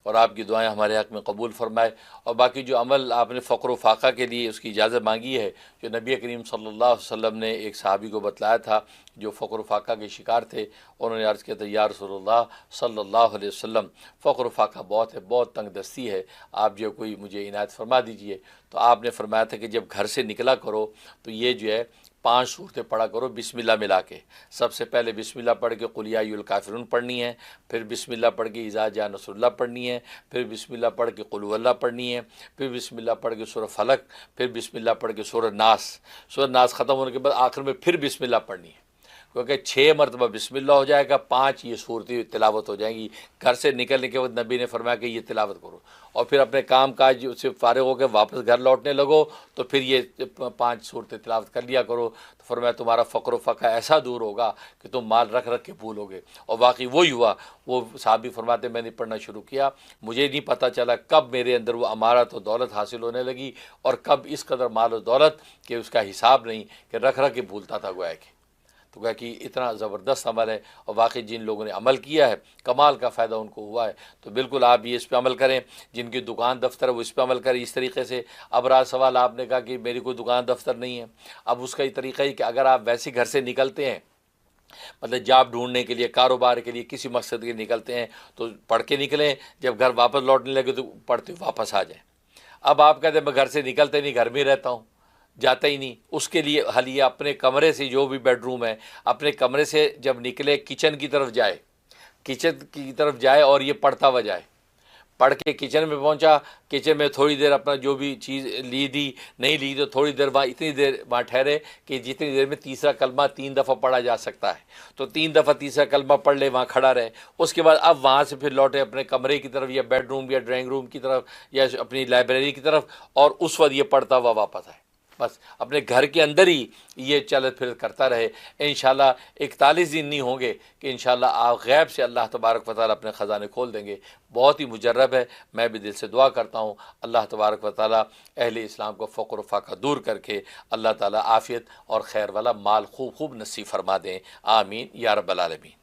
اور آپ کی دعائیں ہمارے حق میں قبول فرمائے۔ اور باقی جو عمل آپ نے فقر و فاقہ کے لیے اس کی اجازت مانگی ہے، جو نبی کریم صلی اللہ علیہ وسلم نے ایک صحابی کو بتلایا تھا جو فقر و فاقہ کے شکار تھے، انہوں نے عرض کیا تھا یا رسول اللہ صلی اللہ علیہ وسلم، فقر و فاقہ بہت ہے، بہت تنگ دستی ہے، آپ جو کوئی مجھے عنایت فرما دیجئے۔ تو آپ نے فرمایا تھا کہ جب گھر سے نکلا کرو تو یہ جو ہے 5 صورتیں پڑھا کرو بسم اللہ ملا کے۔ سب سے پہلے بسم اللہ پڑھ کے قل یا ایھا الکافرون پڑھنی ہے، پھر بسم اللہ پڑھ کے اذا جاء نصر اللہ پڑھنی ہے، پھر بسم اللہ پڑھ کے قل ھو اللہ پڑھنی ہے، پھر بسم اللہ پڑھ کے سورہ فلق، پھر بسم اللہ پڑھ کے سورہ ناس۔ سورہ ناس ختم ہونے کے بعد آخر میں پھر بسم اللہ پڑھنی ہے، کیونکہ 6 مرتبہ بسم اللہ ہو جائے گا، 5 یہ صورتیں تلاوت ہو جائیں گی۔ گھر سے نکلنے کے بعد نبی نے فرمایا کہ یہ تلاوت کرو، اور پھر اپنے کام کاج سے فارغ ہو کے واپس گھر لوٹنے لگو تو پھر یہ 5 صورتیں تلاوت کر لیا کرو۔ تو فرمایا تمہارا فقر و فقہ ایسا دور ہوگا کہ تم مال رکھ رکھ کے بھولو گے۔ اور واقعی وہی ہوا۔ وہ صحابی فرماتے میں نے پڑھنا شروع کیا، مجھے نہیں پتہ چلا کب میرے اندر وہ امارت و دولت حاصل ہونے لگی، اور کب اس قدر مال و دولت کہ اس کا حساب نہیں، کہ رکھ رکھ کے بھولتا تھا گویا کہ۔ تو کہا کہ اتنا زبردست عمل ہے، اور واقعی جن لوگوں نے عمل کیا ہے کمال کا فائدہ ان کو ہوا ہے۔ تو بالکل آپ یہ اس پہ عمل کریں، جن کی دکان دفتر ہے وہ اس پہ عمل کریں اس طریقے سے۔ اب رہا سوال، آپ نے کہا کہ میری کوئی دکان دفتر نہیں ہے، اب اس کا یہ طریقہ ہے کہ اگر آپ ویسے گھر سے نکلتے ہیں، مطلب جاب ڈھونڈنے کے لیے، کاروبار کے لیے، کسی مقصد کے لیے نکلتے ہیں تو پڑھ کے نکلیں، جب گھر واپس لوٹنے لگے تو پڑھتے واپس آ جائیں۔ اب آپ کہتے ہیں میں گھر سے نکلتے نہیں، گھر میں ہی رہتا ہوں، جاتا ہی نہیں، اس کے لیے حل یہ اپنے کمرے سے، جو بھی بیڈ روم ہے، اپنے کمرے سے جب نکلے کچن کی طرف جائے، اور یہ پڑھتا ہوا جائے۔ پڑھ کے کچن میں پہنچا، کچن میں تھوڑی دیر اپنا جو بھی چیز لی دی، نہیں لی تو تھوڑی دیر وہاں، اتنی دیر وہاں ٹھہرے کہ جتنی دیر میں تیسرا کلمہ 3 دفعہ پڑھا جا سکتا ہے، تو 3 دفعہ تیسرا کلمہ پڑھ لے، وہاں کھڑا رہے۔ اس کے بعد اب وہاں سے پھر لوٹے اپنے کمرے کی طرف، یا بیڈ روم یا ڈرائنگ روم کی طرف، یا اپنی لائبریری کی طرف، اور اس وقت یہ پڑھتا ہوا واپس آئے۔ بس اپنے گھر کے اندر ہی یہ چلت پھر کرتا رہے۔ انشاءاللہ 41 دن نہیں ہوں گے کہ انشاءاللہ آپ غیب سے اللہ تبارک و تعالیٰ اپنے خزانے کھول دیں گے۔ بہت ہی مجرب ہے، میں بھی دل سے دعا کرتا ہوں اللہ تبارک و تعالیٰ اہل اسلام کو فقر و فاقہ دور کر کے اللہ تعالیٰ عافیت اور خیر والا مال خوب خوب نصیب فرما دیں، آمین یا رب العالمین۔